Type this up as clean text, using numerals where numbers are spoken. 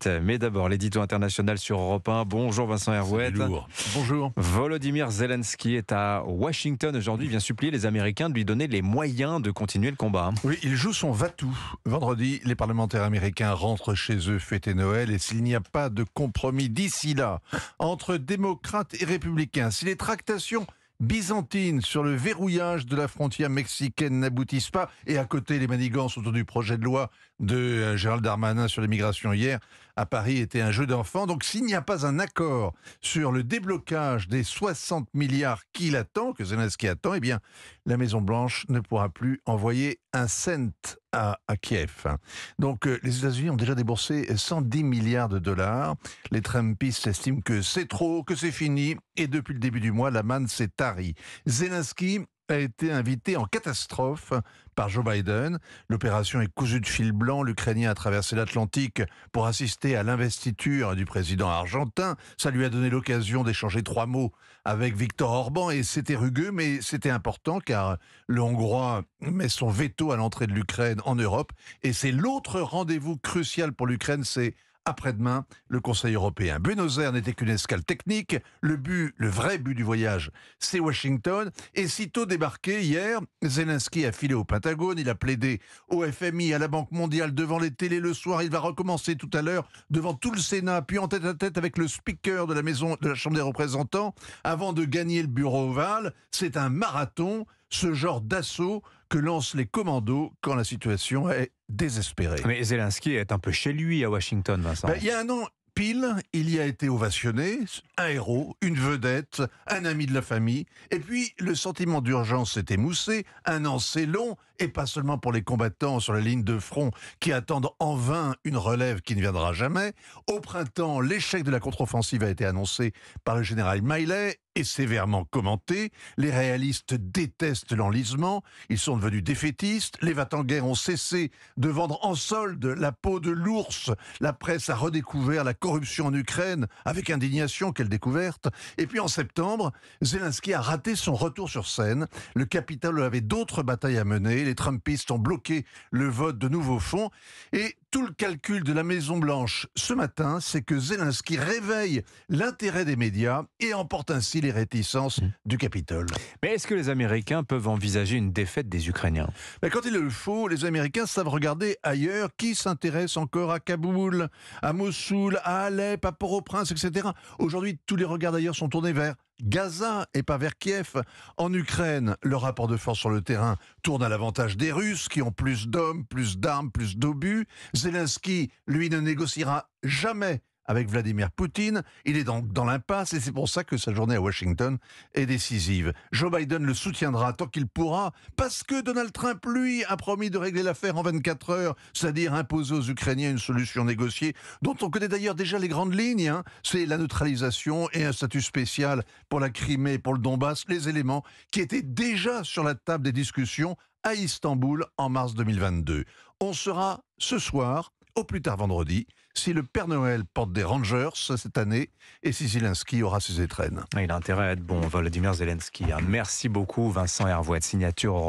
suite. Mais d'abord, l'édito international sur Europe 1. Bonjour Vincent Hervouet. Bonjour. Volodymyr Zelensky est à Washington aujourd'hui. Il vient supplier les Américains de lui donner les moyens de continuer le combat. Oui, il joue son va-tout. Vendredi, les parlementaires américains rentrent chez eux fêter Noël. Et s'il n'y a pas de compromis d'ici là entre démocrates et républicains, si les tractations byzantines sur le verrouillage de la frontière mexicaine n'aboutissent pas, et à côté les manigances autour du projet de loi de Gérald Darmanin sur l'immigration hier à Paris était un jeu d'enfant. Donc s'il n'y a pas un accord sur le déblocage des 60 milliards qu'il attend, que Zelensky attend, eh bien la Maison-Blanche ne pourra plus envoyer un cent à Kiev. Donc les États-Unis ont déjà déboursé 110 milliards de dollars. Les Trumpistes estiment que c'est trop, que c'est fini, et depuis le début du mois, la manne s'est tarie. Zelensky a été invité en catastrophe par Joe Biden. L'opération est cousue de fil blanc. L'Ukrainien a traversé l'Atlantique pour assister à l'investiture du président argentin. Ça lui a donné l'occasion d'échanger 3 mots avec Viktor Orban, et c'était rugueux, mais c'était important car le Hongrois met son veto à l'entrée de l'Ukraine en Europe, et c'est l'autre rendez-vous crucial pour l'Ukraine, c'est après-demain, le Conseil européen. Buenos Aires n'était qu'une escale technique. Le vrai but du voyage, c'est Washington. Et sitôt débarqué hier, Zelensky a filé au Pentagone. Il a plaidé au FMI, à la Banque mondiale, devant les télés le soir. Il va recommencer tout à l'heure devant tout le Sénat, puis en tête-à-tête avec le speaker de la Chambre des représentants, avant de gagner le bureau ovale. C'est un marathon, ce genre d'assaut que lancent les commandos quand la situation est désespérée. Mais Zelensky est un peu chez lui à Washington, Vincent. Il y a un an pile, il y a été ovationné, un héros, une vedette, un ami de la famille, et puis le sentiment d'urgence s'est émoussé. Un an, c'est long, et pas seulement pour les combattants sur la ligne de front qui attendent en vain une relève qui ne viendra jamais. Au printemps, l'échec de la contre-offensive a été annoncé par le général Miley et sévèrement commenté. Les réalistes détestent l'enlisement, ils sont devenus défaitistes. Les va-t-en-guerre ont cessé de vendre en solde la peau de l'ours. La presse a redécouvert la corruption en Ukraine avec indignation. Quelle découverte! Et puis en septembre, Zelensky a raté son retour sur scène. Le Capitole avait d'autres batailles à mener. Les Trumpistes ont bloqué le vote de nouveaux fonds. Et tout le calcul de la Maison-Blanche ce matin, c'est que Zelensky réveille l'intérêt des médias et emporte ainsi les réticences du Capitole. Mais est-ce que les Américains peuvent envisager une défaite des Ukrainiens? Quand il le faut, les Américains savent regarder ailleurs. Qui s'intéresse encore à Kaboul, à Mossoul, à Alep, à Port-au-Prince, etc. Aujourd'hui, tous les regards d'ailleurs sont tournés vers Gaza et pas vers Kiev. En Ukraine, le rapport de force sur le terrain tourne à l'avantage des Russes qui ont plus d'hommes, plus d'armes, plus d'obus. Zelensky, lui, ne négociera jamais avec Vladimir Poutine. Il est donc dans l'impasse, et c'est pour ça que sa journée à Washington est décisive. Joe Biden le soutiendra tant qu'il pourra, parce que Donald Trump, lui, a promis de régler l'affaire en 24 heures, c'est-à-dire imposer aux Ukrainiens une solution négociée, dont on connaît d'ailleurs déjà les grandes lignes. C'est la neutralisation et un statut spécial pour la Crimée et pour le Donbass, les éléments qui étaient déjà sur la table des discussions à Istanbul en mars 2022. On sera ce soir, au plus tard vendredi, si le Père Noël porte des Rangers cette année et si Zelensky aura ses étrennes. Il a intérêt à être bon, Volodymyr Zelensky. Merci beaucoup, Vincent Hervouet, signature Europe.